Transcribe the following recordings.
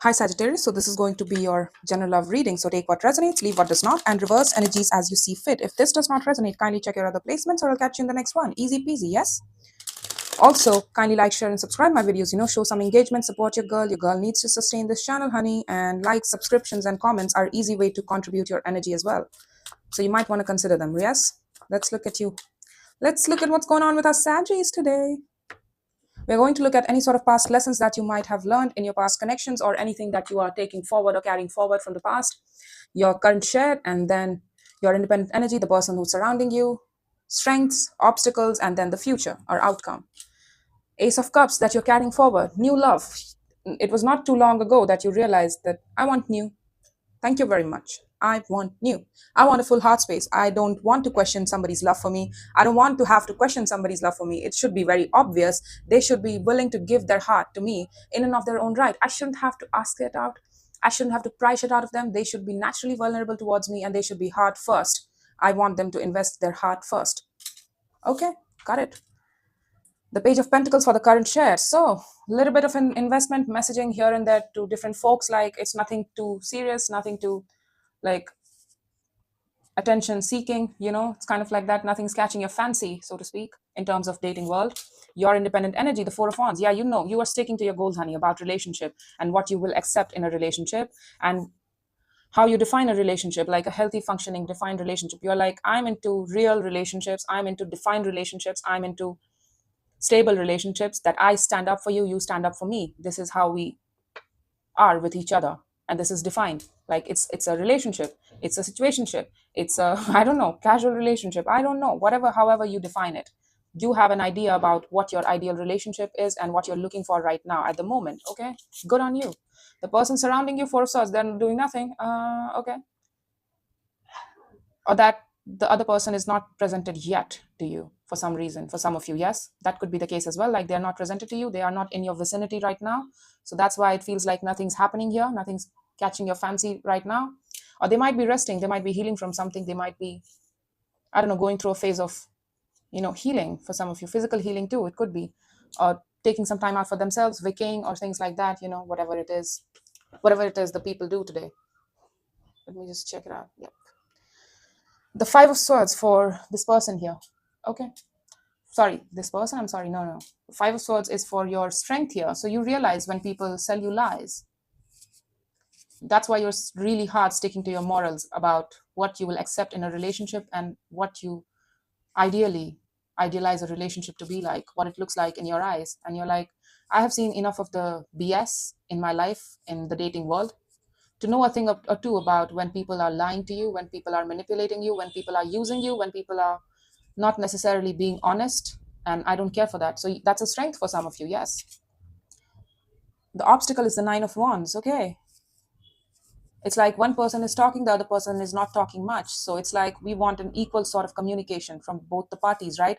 Hi Sagittarius, so this is going to be your general love reading. So take what resonates, leave what does not, and reverse energies as you see fit. If this does not resonate, kindly check your other placements or I'll catch you in the next one. Easy peasy, yes? Also, kindly like, share, and subscribe my videos. Show some engagement, support your girl. Your girl needs to sustain this channel, honey. And likes, subscriptions, and comments are easy way to contribute your energy as well. So you might want to consider them, yes? Let's look at you. Let's look at what's going on with our Saggies today. We're going to look at any sort of past lessons that you might have learned in your past connections or anything that you are taking forward or carrying forward from the past, your current share, and then your independent energy, the person who's surrounding you, strengths, obstacles, and then the future or outcome. Ace of Cups that you're carrying forward, new love. It was not too long ago that you realized that I want new. Thank you very much. I want new. I want a full heart space. I don't want to question somebody's love for me. I don't want to have to question somebody's love for me. It should be very obvious. They should be willing to give their heart to me in and of their own right. I shouldn't have to ask it out. I shouldn't have to price it out of them. They should be naturally vulnerable towards me and they should be heart first. I want them to invest their heart first. Okay, got it. The Page of Pentacles for the current share. So a little bit of an investment messaging here and there to different folks, like it's nothing too serious, nothing too like attention seeking, it's kind of like that. Nothing's catching your fancy, so to speak, in terms of dating world. Your independent energy, the Four of Wands. Yeah, you are sticking to your goals, honey, about relationship and what you will accept in a relationship and how you define a relationship, like a healthy, functioning, defined relationship. You're like, I'm into real relationships. I'm into defined relationships. I'm into stable relationships that I stand up for you, you stand up for me. This is how we are with each other, and this is defined. Like it's a relationship, it's a situationship, it's a I don't know, casual relationship, I don't know, whatever, however you define it. You have an idea about what your ideal relationship is and what you're looking for right now at the moment. Okay, good on you. The person surrounding you, Four of Swords, they're doing nothing. Okay, or that the other person is not presented yet to you for some reason. For some of you, yes, that could be the case as well. Like they're not presented to you, they are not in your vicinity right now. So that's why it feels like nothing's happening here, nothing's catching your fancy right now. Or they might be resting, they might be healing from something, they might be, I don't know, going through a phase of healing. For some of you, physical healing too, it could be, or taking some time out for themselves, vacating or things like that. Whatever it is the people do today. Let me just check it out. Yep. The Five of Swords for this person here. Okay, sorry, this person, I'm sorry, no. Five of Swords is for your strength here. So you realize when people sell you lies, that's why you're really hard sticking to your morals about what you will accept in a relationship and what you idealize a relationship to be like, what it looks like in your eyes. And you're like, I have seen enough of the BS in my life, in the dating world, to know a thing or two about when people are lying to you, when people are manipulating you, when people are using you, when people are not necessarily being honest. And I don't care for that. So that's a strength for some of you, yes. The obstacle is the Nine of Wands. Okay, it's like one person is talking, the other person is not talking much. So it's like we want an equal sort of communication from both the parties, right?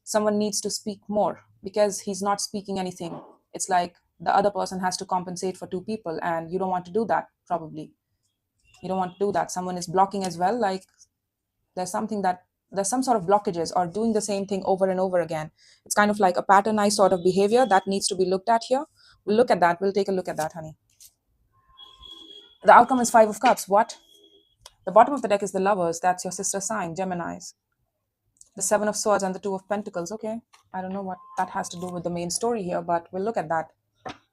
Someone needs to speak more because he's not speaking anything. It's like the other person has to compensate for two people, and you don't want to do that. Probably you don't want to do that. Someone is blocking as well. Like there's some sort of blockages or doing the same thing over and over again. It's kind of like a patternized sort of behavior that needs to be looked at here. We'll look at that. We'll take a look at that, honey. The outcome is Five of Cups. What? The bottom of the deck is the Lovers. That's your sister sign, Geminis. The Seven of Swords and the Two of Pentacles. Okay, I don't know what that has to do with the main story here, but we'll look at that.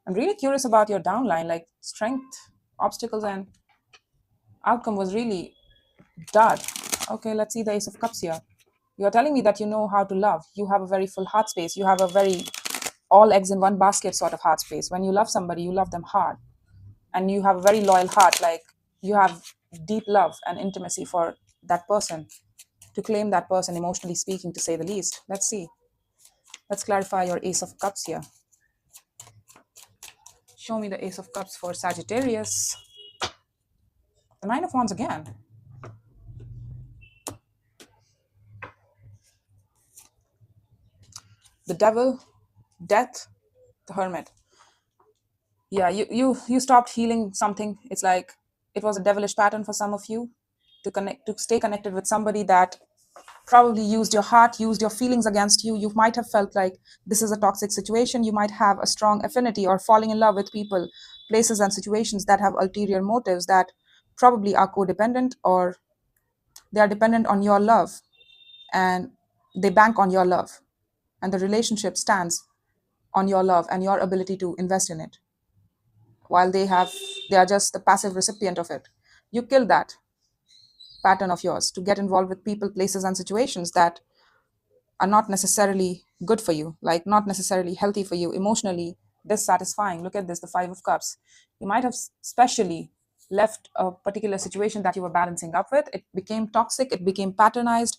I'm really curious about your downline, like strength, obstacles, and outcome was really dud. Okay, let's see the Ace of Cups here. You're telling me that you know how to love. You have a very full heart space. You have a very all eggs in one basket sort of heart space. When you love somebody, you love them hard. And you have a very loyal heart. Like you have deep love and intimacy for that person. To claim that person, emotionally speaking, to say the least. Let's see. Let's clarify your Ace of Cups here. Show me the Ace of Cups for Sagittarius. The Nine of Wands again. The Devil, Death, the Hermit. Yeah, you stopped healing something. It's like it was a devilish pattern for some of you to stay connected with somebody that probably used your heart, used your feelings against you. You might have felt like this is a toxic situation. You might have a strong affinity or falling in love with people, places, and situations that have ulterior motives that probably are codependent, or they are dependent on your love, and they bank on your love, and the relationship stands on your love and your ability to invest in it, while they are just the passive recipient of it. You kill that pattern of yours to get involved with people, places, and situations that are not necessarily good for you, like not necessarily healthy for you, emotionally dissatisfying. Look at this, the Five of Cups. You might have specially left a particular situation that you were balancing up with. It became toxic, it became patternized.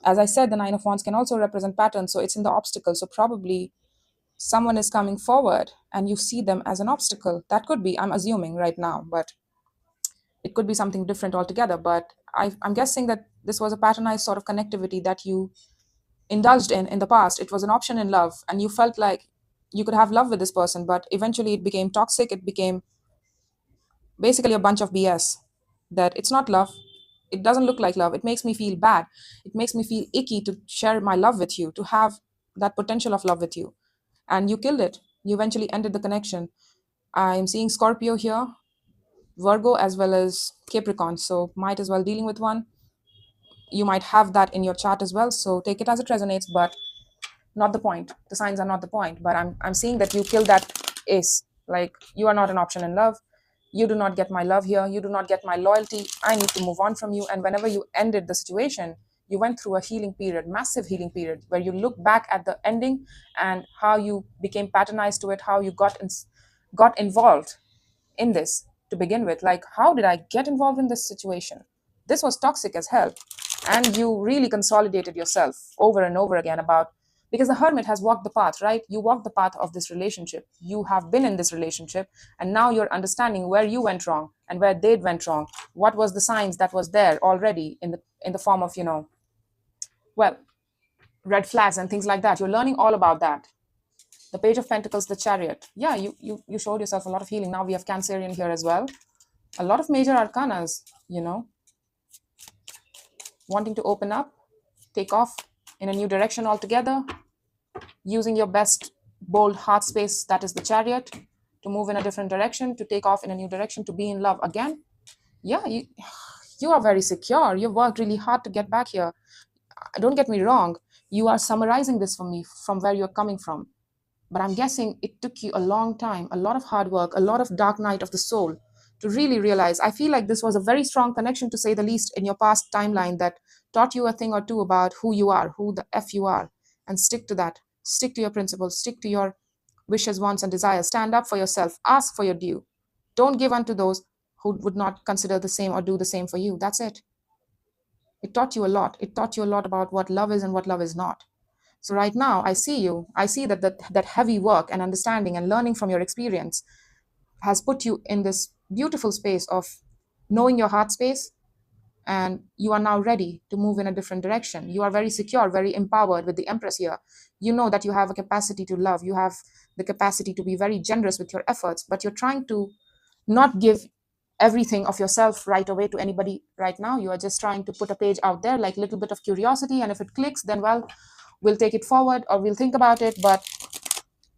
As I said, the Nine of Wands can also represent patterns, so it's in the obstacle. So probably someone is coming forward and you see them as an obstacle. That could be, I'm assuming right now, but it could be something different altogether. But I'm guessing that this was a patternized sort of connectivity that you indulged in the past. It was an option in love, and you felt like you could have love with this person, but eventually it became toxic. It became basically a bunch of BS, that it's not love. It doesn't look like love. It makes me feel bad. It makes me feel icky to share my love with you, to have that potential of love with you. And you killed it. You eventually ended the connection. I'm seeing Scorpio here, Virgo, as well as Capricorn. So might as well dealing with one. You might have that in your chart as well. So take it as it resonates, but not the point. The signs are not the point. But I'm seeing that you kill that ace. Like, you are not an option in love. You do not get my love here. You do not get my loyalty. I need to move on from you. And whenever you ended the situation, you went through a healing period, massive healing period, where you look back at the ending and how you became patternized to it, how you got involved in this to begin with. Like, how did I get involved in this situation? This was toxic as hell. And you really consolidated yourself over and over again about, because the hermit has walked the path, right? You walked the path of this relationship. You have been in this relationship, and now you're understanding where you went wrong and where they went wrong. What was the signs that was there already in the form of, well, red flags and things like that. You're learning all about that. The Page of Pentacles, the Chariot. Yeah, you showed yourself a lot of healing. Now we have Cancerian here as well. A lot of major arcanas, wanting to open up, take off in a new direction altogether, using your best bold heart space, that is the Chariot, to move in a different direction, to take off in a new direction, to be in love again. Yeah, you are very secure. You've worked really hard to get back here. Don't get me wrong. You are summarizing this for me from where you're coming from. But I'm guessing it took you a long time, a lot of hard work, a lot of dark night of the soul to really realize. I feel like this was a very strong connection, to say the least, in your past timeline that taught you a thing or two about who you are, who the F you are, and stick to that. Stick to your principles, stick to your wishes, wants, and desires. Stand up for yourself, ask for your due. Don't give unto those who would not consider the same or do the same for you. That's it. It taught you a lot. It taught you a lot about what love is and what love is not. So right now, I see you. I see that heavy work and understanding and learning from your experience has put you in this beautiful space of knowing your heart space, and you are now ready to move in a different direction. You are very secure, very empowered with the Empress here. You know that you have a capacity to love. You have the capacity to be very generous with your efforts, but you're trying to not give everything of yourself right away to anybody right now. You are just trying to put a page out there, like a little bit of curiosity, and if it clicks, then well, we'll take it forward or we'll think about it. But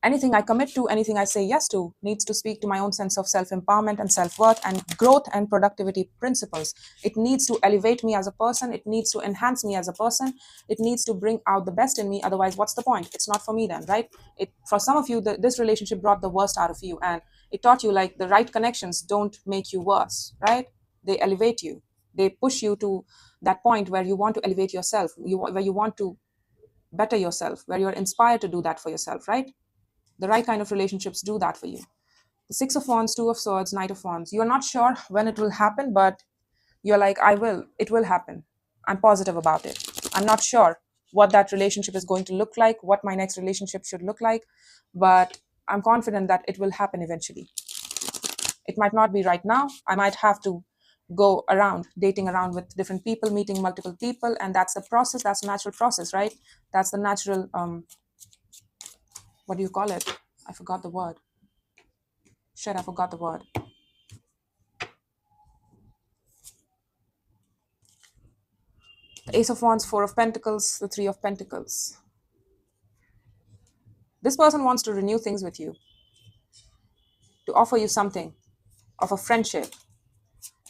anything I commit to, anything I say yes to, needs to speak to my own sense of self-empowerment and self-worth and growth and productivity principles. It needs to elevate me as a person. It needs to enhance me as a person. It needs to bring out the best in me. Otherwise, what's the point? It's not for me then, right? For some of you, this relationship brought the worst out of you, and it taught you, like, the right connections don't make you worse, right? They elevate you. They push you to that point where you want to elevate yourself, where you want to better yourself, where you're inspired to do that for yourself, right? The right kind of relationships do that for you. The Six of Wands, Two of Swords, Knight of Wands. You're not sure when it will happen, but you're like, it will happen. I'm positive about it. I'm not sure what that relationship is going to look like, what my next relationship should look like, but I'm confident that it will happen eventually. It might not be right now. I might have to go around, dating around with different people, meeting multiple people, and that's the process. That's a natural process, right? That's the natural, what do you call it? I forgot the word. Shit, I forgot the word. The Ace of Wands, Four of Pentacles, the Three of Pentacles. This person wants to renew things with you, to offer you something of a friendship.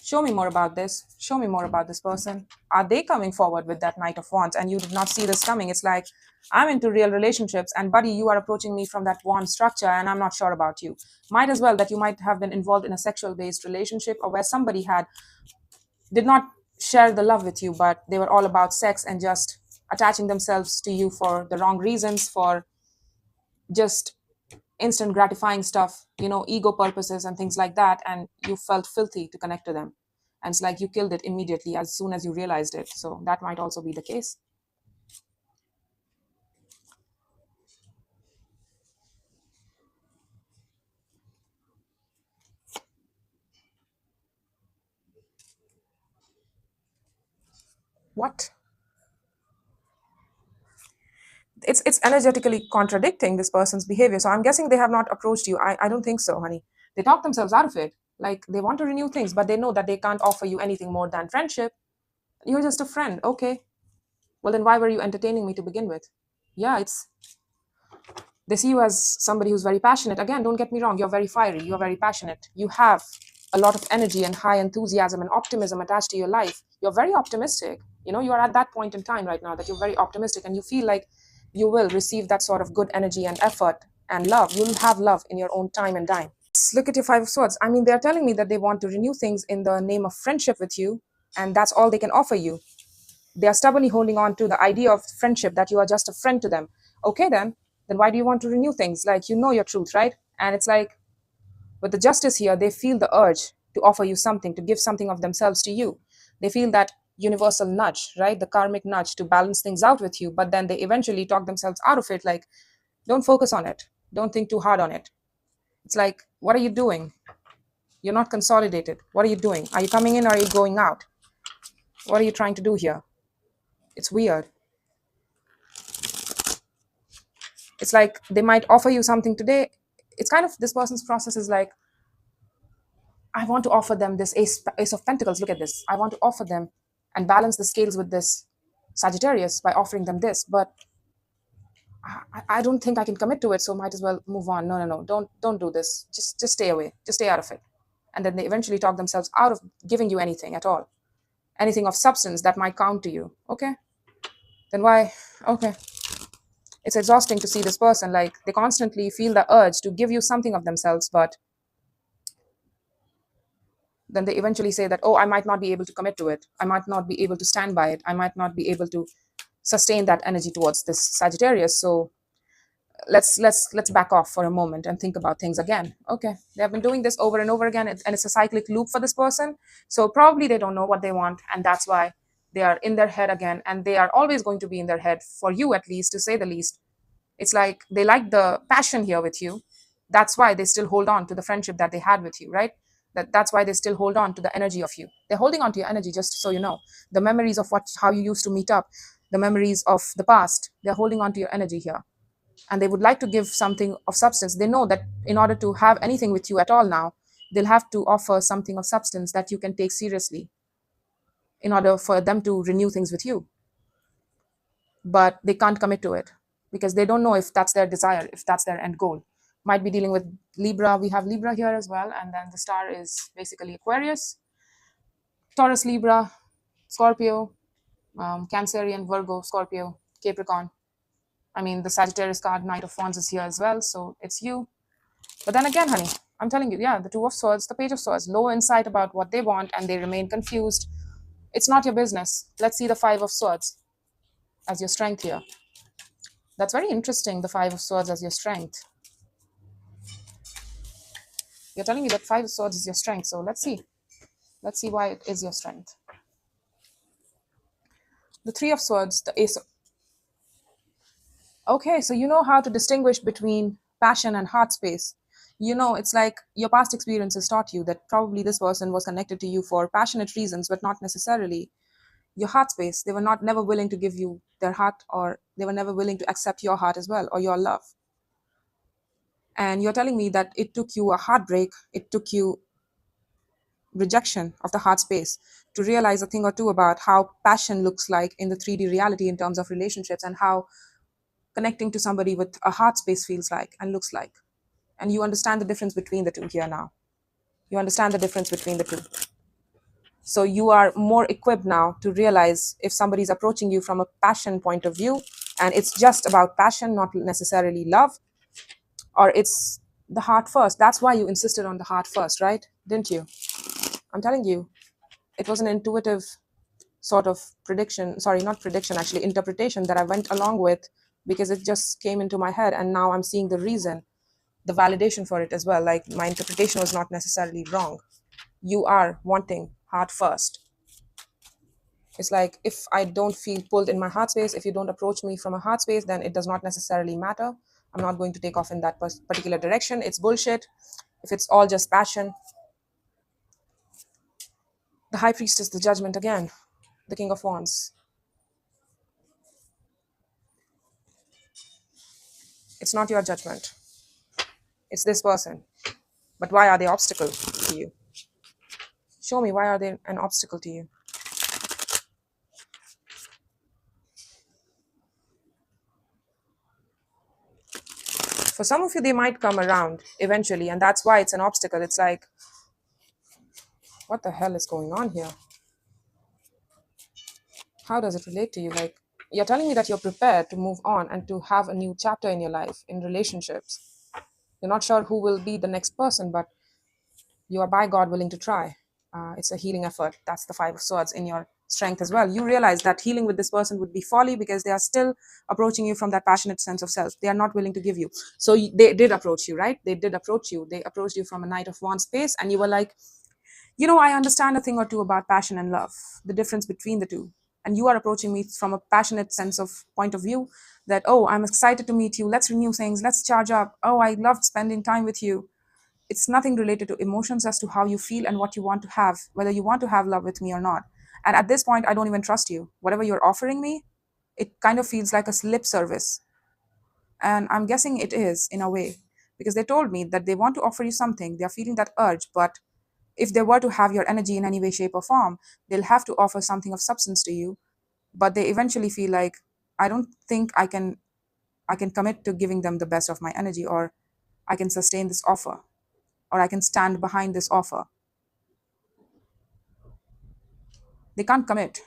Show me more about this. Show me more about this person. Are they coming forward with that Knight of Wands and you did not see this coming? It's like, I'm into real relationships and buddy, you are approaching me from that wand structure and I'm not sure about you. Might as well that you might have been involved in a sexual based relationship or where somebody did not share the love with you, but they were all about sex and just attaching themselves to you for the wrong reasons, for just instant gratifying stuff, ego purposes and things like that. And you felt filthy to connect to them. And it's like you killed it immediately as soon as you realized it. So that might also be the case. What? It's energetically contradicting this person's behavior. So I'm guessing they have not approached you. I don't think so, honey. They talk themselves out of it. Like they want to renew things, but they know that they can't offer you anything more than friendship. You're just a friend. Okay. Well, then why were you entertaining me to begin with? Yeah, they see you as somebody who's very passionate. Again, don't get me wrong, you're very fiery, you're very passionate. You have a lot of energy and high enthusiasm and optimism attached to your life. You're very optimistic. You are at that point in time right now that you're very optimistic and you feel like you will receive that sort of good energy and effort and love. You'll have love in your own time and dime. Look at your Five of Swords. I mean, they're telling me that they want to renew things in the name of friendship with you, and that's all they can offer you. They are stubbornly holding on to the idea of friendship, that you are just a friend to them. Okay, then why do you want to renew things? Like, you know your truth, right? And it's like, with the justice here, they feel the urge to offer you something, to give something of themselves to you. They feel that universal nudge, right? The karmic nudge to balance things out with you. But then they eventually talk themselves out of it. Like, don't focus on it. Don't think too hard on it. It's like, what are you doing? You're not consolidated. What are you doing? Are you coming in or are you going out? What are you trying to do here? It's weird. It's like they might offer you something today. It's kind of, this person's process is like, I want to offer them this ace of pentacles. Look at this. I want to offer them and balance the scales with this Sagittarius by offering them this, but I don't think I can commit to it, so might as well move on. No, don't do this. Just stay away. Just stay out of it. And then they eventually talk themselves out of giving you anything at all, anything of substance that might count to you. Okay, then why? Okay, it's exhausting to see this person. Like, they constantly feel the urge to give you something of themselves, but then they eventually say that, oh, I might not be able to commit to it. I might not be able to stand by it. I might not be able to sustain that energy towards this Sagittarius. So let's back off for a moment and think about things again. Okay, they have been doing this over and over again, and it's a cyclic loop for this person. So probably they don't know what they want, and that's why they are in their head again, and they are always going to be in their head, for you at least, to say the least. It's like they like the passion here with you. That's why they still hold on to the friendship that they had with you, right? That's why they still hold on to the energy of you. They're holding on to your energy, just so you know. The memories of how you used to meet up, the memories of the past, they're holding on to your energy here. And they would like to give something of substance. They know that in order to have anything with you at all now, they'll have to offer something of substance that you can take seriously in order for them to renew things with you. But they can't commit to it because they don't know if that's their desire, if that's their end goal. Might be dealing with Libra. We have Libra here as well. And then the star is basically Aquarius, Taurus, Libra, Scorpio, Cancerian, Virgo, Scorpio, Capricorn. I mean, the Sagittarius card, Knight of Wands, is here as well. So it's you. But then again, honey, I'm telling you, yeah, the Two of Swords, the Page of Swords, low insight about what they want and they remain confused. It's not your business. Let's see the Five of Swords as your strength here. That's very interesting, the Five of Swords as your strength. You're telling me that Five of Swords is your strength. So let's see. Let's see why it is your strength. The Three of Swords, the Ace of... Okay, so you know how to distinguish between passion and heart space. It's like your past experiences taught you that probably this person was connected to you for passionate reasons, but not necessarily your heart space. They were never willing to give you their heart, or they were never willing to accept your heart as well, or your love. And you're telling me that it took you a heartbreak, it took you rejection of the heart space to realize a thing or two about how passion looks like in the 3D reality in terms of relationships, and how connecting to somebody with a heart space feels like and looks like. And you understand the difference between the two here now. You understand the difference between the two. So you are more equipped now to realize if somebody's approaching you from a passion point of view, and it's just about passion, not necessarily love, or it's the heart first. That's why you insisted on the heart first, right? Didn't you? I'm telling you, it was an intuitive sort of prediction, sorry, not prediction, actually, interpretation that I went along with because it just came into my head. And now I'm seeing the reason, the validation for it as well. Like, my interpretation was not necessarily wrong. You are wanting heart first. It's like, if I don't feel pulled in my heart space, if you don't approach me from a heart space, then it does not necessarily matter. I'm not going to take off in that particular direction. It's bullshit. If it's all just passion. The high priestess, the judgment again, the king of wands. It's not your judgment. It's this person. But why are they obstacle to you? Show me, why are they an obstacle to you? For some of you, they might come around eventually, and that's why it's an obstacle. It's like, what the hell is going on here? How does it relate to you? Like, you're telling me that you're prepared to move on and to have a new chapter in your life, in relationships. You're not sure who will be the next person, but you are by God willing to try. It's a healing effort. That's the Five of Swords in your strength as well. You realize that healing with this person would be folly because they are still approaching you from that passionate sense of self. They are not willing to give you. So they did approach you, right? They did approach you. They approached you from a Knight of Wands space, and you were like, you know, I understand a thing or two about passion and love, the difference between the two. And you are approaching me from a passionate sense of point of view that, oh, I'm excited to meet you. Let's renew things. Let's charge up. Oh, I loved spending time with you. It's nothing related to emotions as to how you feel and what you want to have, whether you want to have love with me or not. And at this point, I don't even trust you. Whatever you're offering me, it kind of feels like a lip service. And I'm guessing it is in a way, because they told me that they want to offer you something. They're feeling that urge, but if they were to have your energy in any way, shape, or form, they'll have to offer something of substance to you. But they eventually feel like, I don't think I can commit to giving them the best of my energy, or I can sustain this offer, or I can stand behind this offer. They can't commit.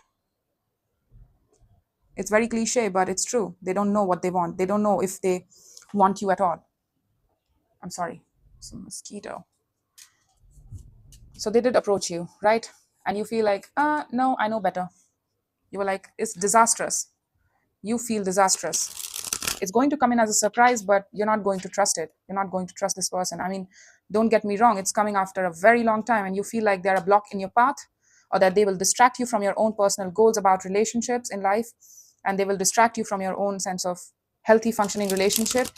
It's very cliche, but it's true. They don't know what they want. They don't know if they want you at all. I'm sorry, it's a mosquito. So they did approach you, right? And you feel like, no, I know better. You were like, it's disastrous. You feel disastrous. It's going to come in as a surprise, but you're not going to trust it. You're not going to trust this person. I mean, don't get me wrong. It's coming after a very long time, and you feel like they're a block in your path, or that they will distract you from your own personal goals about relationships in life, and they will distract you from your own sense of healthy, functioning relationship.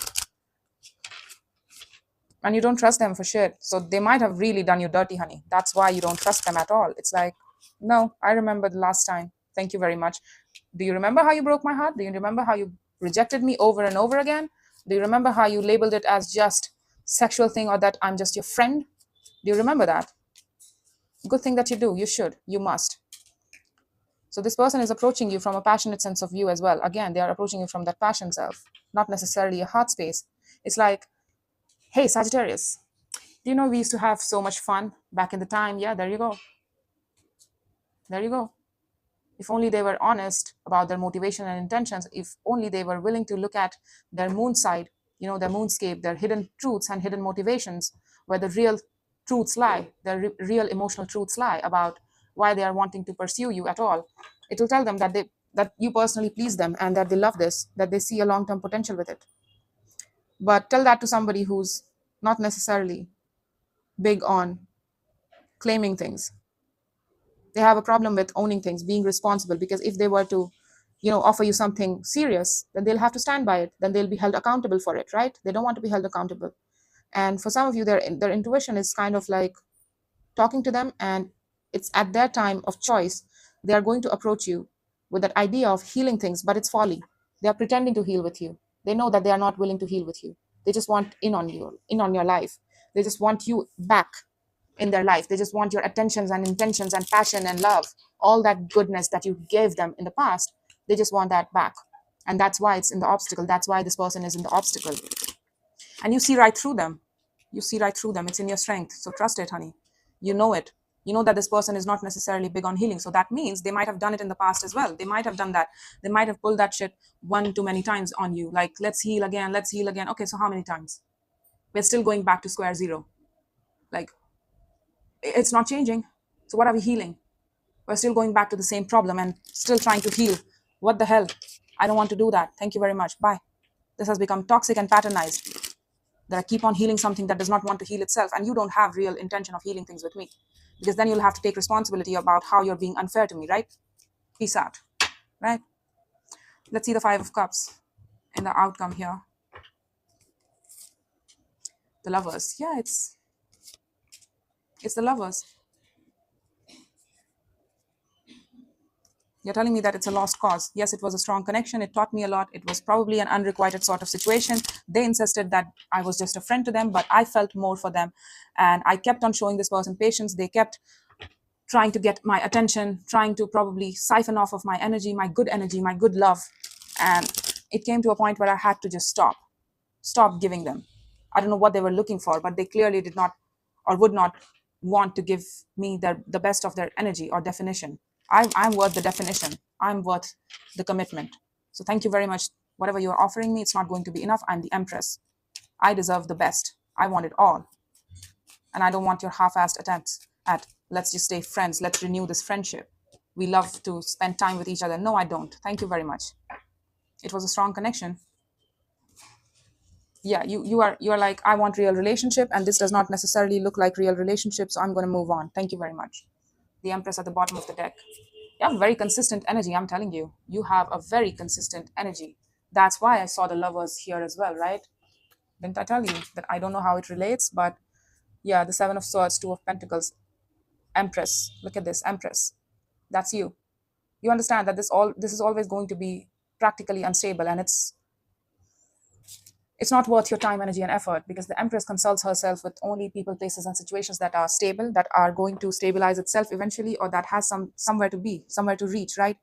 And you don't trust them for shit. So they might have really done you dirty, honey. That's why you don't trust them at all. It's like, no, I remember the last time. Thank you very much. Do you remember how you broke my heart? Do you remember how you rejected me over and over again? Do you remember how you labeled it as just sexual thing, or that I'm just your friend? Do you remember that? Good thing that you do. You should. You must. So this person is approaching you from a passionate sense of view as well. Again, they are approaching you from that passion self, not necessarily a heart space. It's like, hey, Sagittarius, do you know we used to have so much fun back in the time? Yeah, there you go. There you go. If only they were honest about their motivation and intentions, if only they were willing to look at their moon side, their moonscape, their hidden truths and hidden motivations, where the real truths lie, their real emotional truths lie about why they are wanting to pursue you at all. It will tell them that you personally please them, and that they love this, that they see a long-term potential with it. But tell that to somebody who's not necessarily big on claiming things. They have a problem with owning things, being responsible, because if they were to offer you something serious, then they'll have to stand by it, then they'll be held accountable for it, right? They don't want to be held accountable. And for some of you, their intuition is kind of like talking to them, and it's at their time of choice. They are going to approach you with that idea of healing things, but it's folly. They are pretending to heal with you. They know that they are not willing to heal with you. They just want in on your life. They just want you back in their life. They just want your attentions and intentions and passion and love, all that goodness that you gave them in the past. They just want that back. And that's why it's in the obstacle. That's why this person is in the obstacle. And you see right through them. You see right through them. It's in your strength. So trust it, honey. You know it. You know that this person is not necessarily big on healing. So that means they might have done it in the past as well. They might have done that. They might have pulled that shit one too many times on you. Like, let's heal again. Let's heal again. Okay, so how many times? We're still going back to square zero. Like, it's not changing. So what are we healing? We're still going back to the same problem and still trying to heal. What the hell? I don't want to do that. Thank you very much. Bye. This has become toxic and patternized. That I keep on healing something that does not want to heal itself, and you don't have real intention of healing things with me, because then you'll have to take responsibility about how you're being unfair to me, right? Peace out, right? Let's see the Five of Cups in the outcome here. The Lovers. Yeah, it's the Lovers. You're telling me that it's a lost cause. Yes, it was a strong connection. It taught me a lot. It was probably an unrequited sort of situation. They insisted that I was just a friend to them, but I felt more for them. And I kept on showing this person patience. They kept trying to get my attention, trying to probably siphon off of my energy, my good love. And it came to a point where I had to just stop giving them. I don't know what they were looking for, but they clearly did not or would not want to give me the best of their energy or definition. I'm worth the definition. I'm worth the commitment. So thank you very much. Whatever you're offering me, it's not going to be enough. I'm the Empress. I deserve the best. I want it all. And I don't want your half-assed attempts at, let's just stay friends. Let's renew this friendship. We love to spend time with each other. No, I don't. Thank you very much. It was a strong connection. Yeah, you are like, I want real relationship, and this does not necessarily look like real relationship, so I'm going to move on. Thank you very much. The Empress at the bottom of the deck. You have very consistent energy. I'm telling you, you have a very consistent energy. That's why I saw the Lovers here as well, right? Didn't I tell you that I don't know how it relates? But yeah, the Seven of Swords, Two of Pentacles, Empress. Look at this, Empress. That's you. You understand that this is always going to be practically unstable, and it's not worth your time, energy, and effort, because the Empress consults herself with only people, places, and situations that are stable, that are going to stabilize itself eventually, or that has somewhere to be, somewhere to reach, right?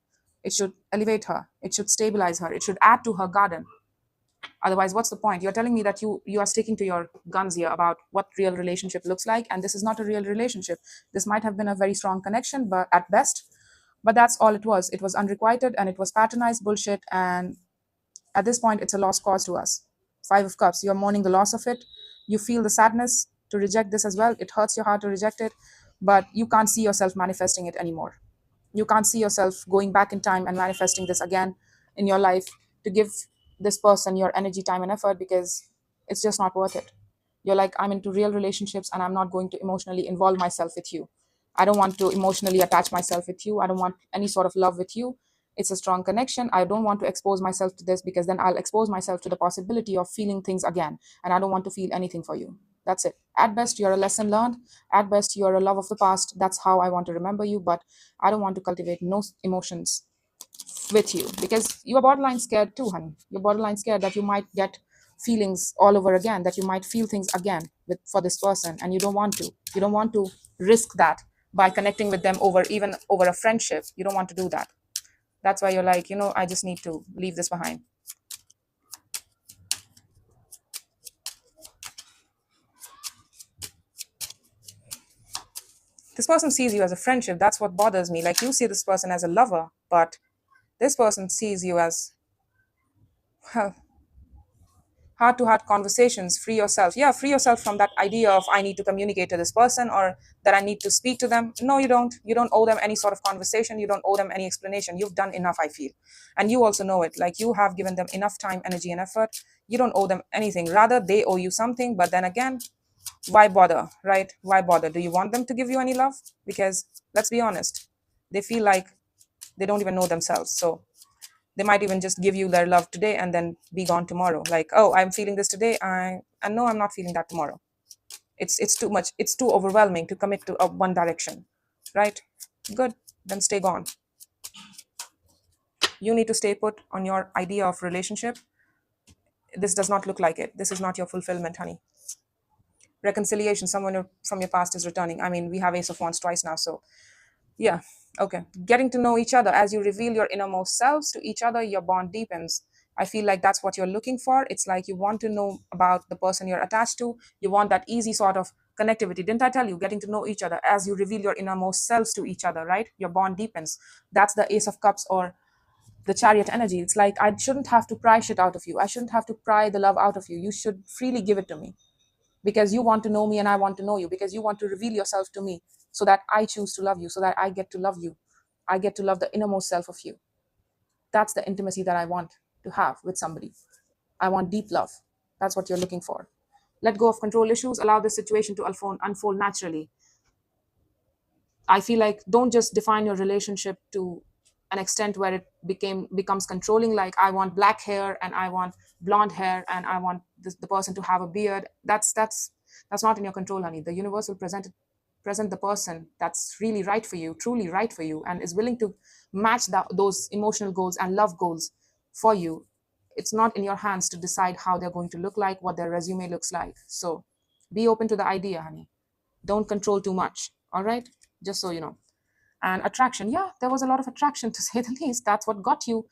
It should elevate her. It should stabilize her. It should add to her garden. Otherwise, what's the point? You're telling me that you are sticking to your guns here about what real relationship looks like, and this is not a real relationship. This might have been a very strong connection, but at best, but that's all it was. It was unrequited, and it was patronized bullshit, and at this point, it's a lost cause to us. Five of Cups, you're mourning the loss of it. You feel the sadness to reject this as well. It hurts your heart to reject it, but you can't see yourself manifesting it anymore. You can't see yourself going back in time and manifesting this again in your life to give this person your energy, time, and effort, because it's just not worth it. You're like, I'm into real relationships, and I'm not going to emotionally involve myself with you. I don't want to emotionally attach myself with you. I don't want any sort of love with you. It's a strong connection. I don't want to expose myself to this, because then I'll expose myself to the possibility of feeling things again. And I don't want to feel anything for you. That's it. At best, you're a lesson learned. At best, you're a love of the past. That's how I want to remember you. But I don't want to cultivate no emotions with you, because you're borderline scared too, honey. You're borderline scared that you might get feelings all over again, that you might feel things again for this person. And you don't want to. You don't want to risk that by connecting with them even over a friendship. You don't want to do that. That's why you're like, I just need to leave this behind. This person sees you as a friendship. That's what bothers me. Like, you see this person as a lover, but this person sees you as, well, heart-to-heart conversations. Free yourself. Yeah, free yourself from that idea of, I need to communicate to this person, or that I need to speak to them. No, you don't. You don't owe them any sort of conversation. You don't owe them any explanation. You've done enough, I feel. And you also know it. Like, you have given them enough time, energy, and effort. You don't owe them anything. Rather, they owe you something. But then again, why bother, right? Why bother? Do you want them to give you any love? Because let's be honest, they feel like they don't even know themselves. So they might even just give you their love today and then be gone tomorrow. Like, oh, I'm feeling this today, and no, I'm not feeling that tomorrow. It's too much. It's too overwhelming to commit to one direction, right? Good, then stay gone. You need to stay put on your idea of relationship. This does not look like it. This is not your fulfillment, honey. reconciliation, someone from your past is returning. I mean, we have Ace of Wands twice now, so yeah. Okay. Getting to know each other. As you reveal your innermost selves to each other, your bond deepens. I feel like that's what you're looking for. It's like you want to know about the person you're attached to. You want that easy sort of connectivity. Didn't I tell you? Getting to know each other. As you reveal your innermost selves to each other, right? Your bond deepens. That's the Ace of Cups or the Chariot energy. It's like I shouldn't have to pry shit out of you. I shouldn't have to pry the love out of you. You should freely give it to me because you want to know me and I want to know you, because you want to reveal yourself to me so that I choose to love you, so that I get to love you. I get to love the innermost self of you. That's the intimacy that I want to have with somebody. I want deep love. That's what you're looking for. Let go of control issues, allow the situation to unfold naturally. I feel like don't just define your relationship to an extent where it becomes controlling. Like I want black hair and I want blonde hair and I want the person to have a beard. That's not in your control, honey. The universe will present the person that's really right for you, truly right for you, and is willing to match those emotional goals and love goals for you. It's not in your hands to decide how they're going to look like, what their resume looks like. So be open to the idea, honey. Don't control too much. All right, just so you know. And attraction, yeah, there was a lot of attraction to say the least. That's what got you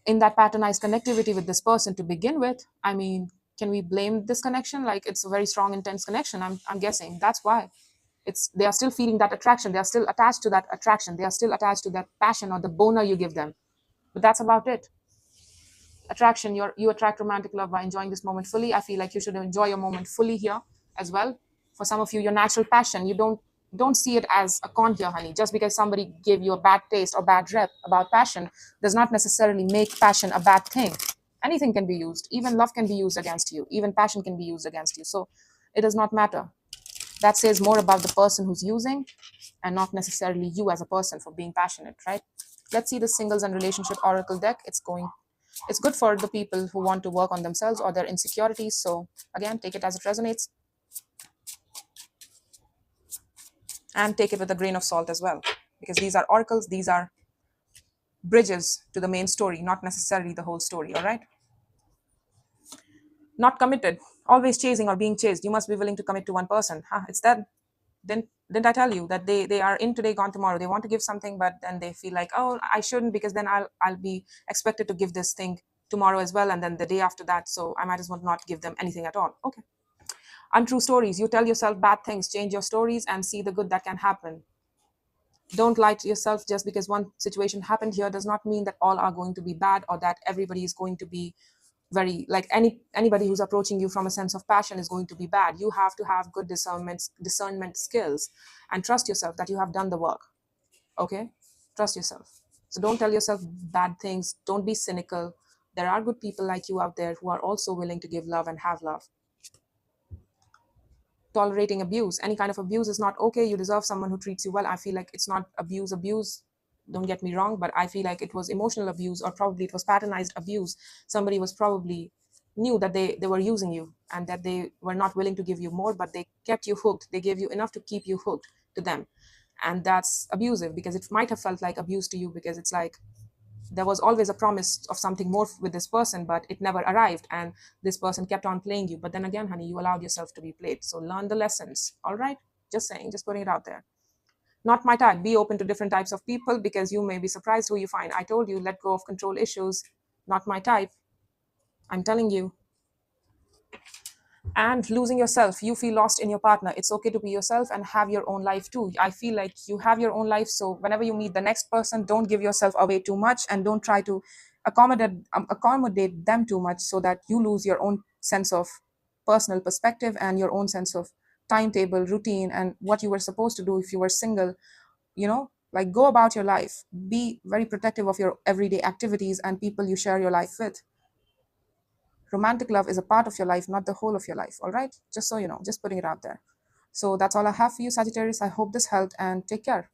in that patternized connectivity with this person to begin with. I mean, can we blame this connection? Like it's a very strong, intense connection. I'm guessing that's why. It's they are still feeling that attraction. They are still attached to that attraction. They are still attached to that passion or the boner you give them. But that's about it. Attraction, you attract romantic love by enjoying this moment fully. I feel like you should enjoy your moment fully here as well. For some of you, your natural passion, you don't see it as a con here, honey. Just because somebody gave you a bad taste or bad rep about passion does not necessarily make passion a bad thing. Anything can be used. Even love can be used against you. Even passion can be used against you. So it does not matter. That says more about the person who's using and not necessarily you as a person for being passionate, right? Let's see the singles and relationship oracle deck. It's good for the people who want to work on themselves or their insecurities. So again, take it as it resonates and take it with a grain of salt as well, because these are oracles. These are bridges to the main story, not necessarily the whole story. All right. Not committed, always chasing or being chased. You must be willing to commit to one person. It's that. Didn't I tell you that they are in today, gone tomorrow? They want to give something, but then they feel like, oh, I shouldn't, because then I'll be expected to give this thing tomorrow as well, and then the day after that. So I might as well not give them anything at all. Okay. Untrue stories. You tell yourself bad things. Change your stories and see the good that can happen. Don't lie to yourself. Just because one situation happened here does not mean that all are going to be bad, or that everybody is going to be very like anybody who's approaching you from a sense of passion is going to be bad. You have to have good discernment skills and trust yourself that you have done the work. Okay, trust yourself. So don't tell yourself bad things. Don't be cynical. There are good people like you out there who are also willing to give love and have love. Tolerating abuse, any kind of abuse is not okay. You deserve someone who treats you well. I feel like it's not abuse, don't get me wrong, but I feel like it was emotional abuse, or probably it was patternized abuse. Somebody was probably knew that they were using you and that they were not willing to give you more, but they kept you hooked. They gave you enough to keep you hooked to them. And that's abusive, because it might have felt like abuse to you, because it's like there was always a promise of something more with this person, but it never arrived, and this person kept on playing you. But then again, honey, you allowed yourself to be played. So learn the lessons. All right, just saying, just putting it out there. Not my type. Be open to different types of people, because you may be surprised who you find. I told you, let go of control issues. Not my type. I'm telling you. And losing yourself, you feel lost in your partner. It's okay to be yourself and have your own life too. I feel like you have your own life, so whenever you meet the next person, don't give yourself away too much, and don't try to accommodate them too much, so that you lose your own sense of personal perspective and your own sense of timetable, routine, and what you were supposed to do if you were single. Like, go about your life. Be very protective of your everyday activities and people you share your life with. Romantic love is a part of your life, not the whole of your life. All right, just so you know, just putting it out there. So that's all I have for you, Sagittarius. I hope this helped, and take care.